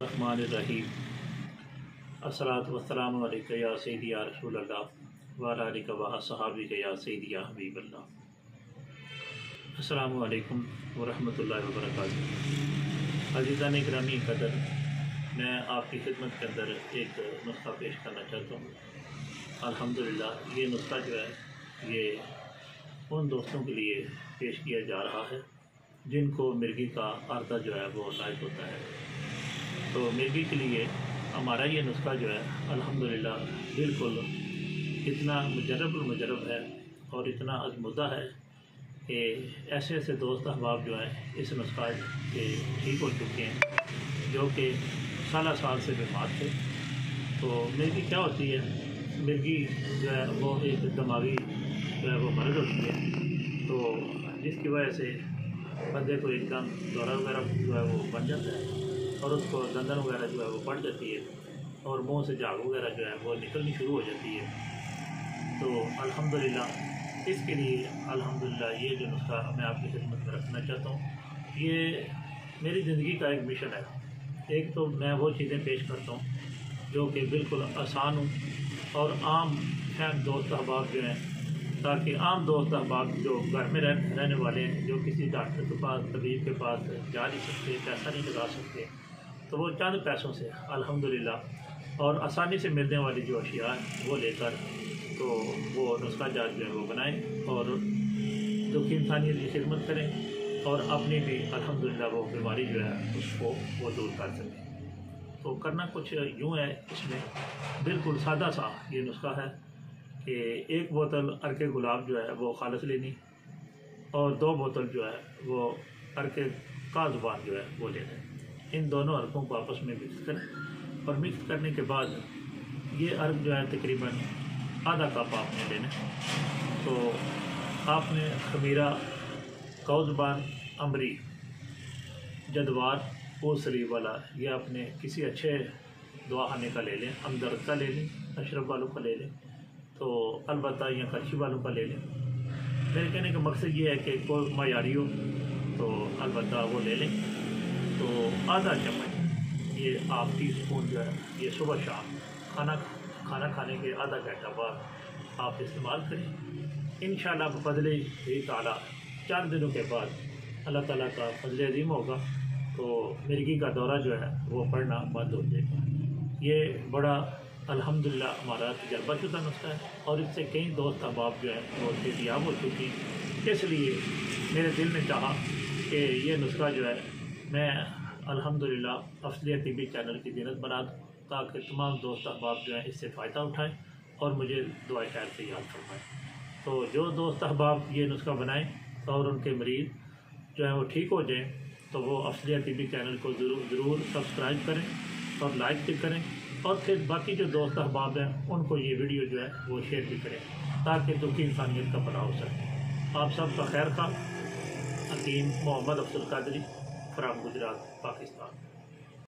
الرحمن الرحیم الصلاۃ والسلام علیکہ یا سیدی یا رسول اللہ وعلیٰ آلہ و اصحابہ یا سیدی یا حبیب اللہ۔ السلام علیکم ورحمۃ اللہ وبرکاتہ۔ عزیزان گرامی قدر، میں آپ کی خدمت کے اندر ایک نسخہ پیش کرنا چاہتا ہوں۔ الحمدللہ یہ نسخہ جو ہے یہ ان دوستوں کے لیے پیش کیا جا رہا ہے جن کو مرغی کا عارضہ جو ہے وہ لاحق ہوتا ہے۔ تو مرغی کے لیے ہمارا یہ نسخہ جو ہے الحمدللہ بالکل اتنا مجرب المجرب ہے اور اتنا آزمودہ ہے کہ ایسے ایسے دوست احباب جو ہیں اس نسخہ سے ٹھیک ہو چکے ہیں جو کہ سالہ سال سے بیمار تھے۔ تو مرغی کیا ہوتی ہے؟ مرغی جو ہے وہ ایک دماغی جو ہے وہ مرض ہوتی ہے، تو جس کی وجہ سے بندے کو ایک دم دورہ وغیرہ جو ہے وہ بن جاتا ہے اور اس کو گندن وغیرہ جو ہے وہ بڑھ جاتی ہے اور منہ سے جھاگ وغیرہ جو ہے وہ نکلنی شروع ہو جاتی ہے۔ تو الحمدللہ اس کے لیے الحمدللہ یہ جو نسخہ میں آپ کی خدمت میں رکھنا چاہتا ہوں، یہ میری زندگی کا ایک مشن ہے۔ ایک تو میں وہ چیزیں پیش کرتا ہوں جو کہ بالکل آسان ہوں اور عام فہم دوست احباب جو ہیں، تاکہ عام دوست احباب جو گھر میں رہنے والے ہیں، جو کسی ڈاکٹر کے پاس طبیب کے پاس جا نہیں سکتے، پیسہ نہیں لگا سکتے، تو وہ چند پیسوں سے الحمدللہ اور آسانی سے ملنے والی جو اشیاء ہیں وہ لے کر تو وہ نسخہ جات جو ہے وہ بنائیں اور دکھی انسانیت کی خدمت کریں اور اپنی بھی الحمدللہ وہ بیماری جو ہے اس کو وہ دور کر سکیں۔ تو کرنا کچھ یوں ہے، اس میں بالکل سادہ سا یہ نسخہ ہے کہ 1 بوتل عرق گلاب جو ہے وہ خالص لینی اور 2 بوتل جو ہے وہ عرق کا زبان جو ہے وہ لے لیں۔ ان دونوں عرقوں کو آپس میں مکس کریں اور مکس کرنے کے بعد یہ عرق جو ہے تقریباً آدھا کپ آپ نے لینا۔ تو آپ نے خمیرہ، کوزبان، امری، جدوار، پھول سلیب والا یہ اپنے کسی اچھے دوا خانے کا لے لیں، ہمدرد کا لے لیں، اشرف والوں کا لے لیں، تو البتہ یا کرچی والوں کا لے لیں۔ میرے کہنے کا مقصد یہ ہے کہ کوئی معیاری ہو تو البتہ وہ لے لیں۔ تو آدھا چمچ یہ آپ ٹی اسپون جو ہے یہ صبح شام کھانا کھانے کے آدھا گھنٹہ بعد آپ استعمال کریں۔ انشاءاللہ بفضل ہی تعالیٰ چند دنوں کے بعد اللہ تعالیٰ کا فضل عظیم ہوگا تو مرغی کا دورہ جو ہے وہ پڑنا بند ہو جائے گا۔ یہ بڑا الحمدللہ ہمارا تجربہ شدہ نسخہ ہے اور اس سے کئی دوست احباب جو ہیں وہ صحتیاب ہو چکی ہیں۔ اس لیے میرے دل نے چاہا کہ یہ نسخہ جو ہے میں الحمدللہ افضلیت طبی چینل کی زینت بنا دوں تاکہ تمام دوست احباب جو ہیں اس سے فائدہ اٹھائیں اور مجھے دعائے خیر سے یاد فرمائیں۔ تو جو دوست احباب یہ نسخہ بنائیں اور ان کے مریض جو ہیں وہ ٹھیک ہو جائیں تو وہ افضلیت طبی چینل کو ضرور سبسکرائب کریں اور لائک بھی کریں اور پھر باقی جو دوست احباب ہیں ان کو یہ ویڈیو جو ہے وہ شیئر بھی کریں تاکہ دکھی انسانیت کا بھلا ہو سکے۔ آپ سب کا خیر خواہ، حکیم محمد افضل قادری، فرام گجرات، پاکستان۔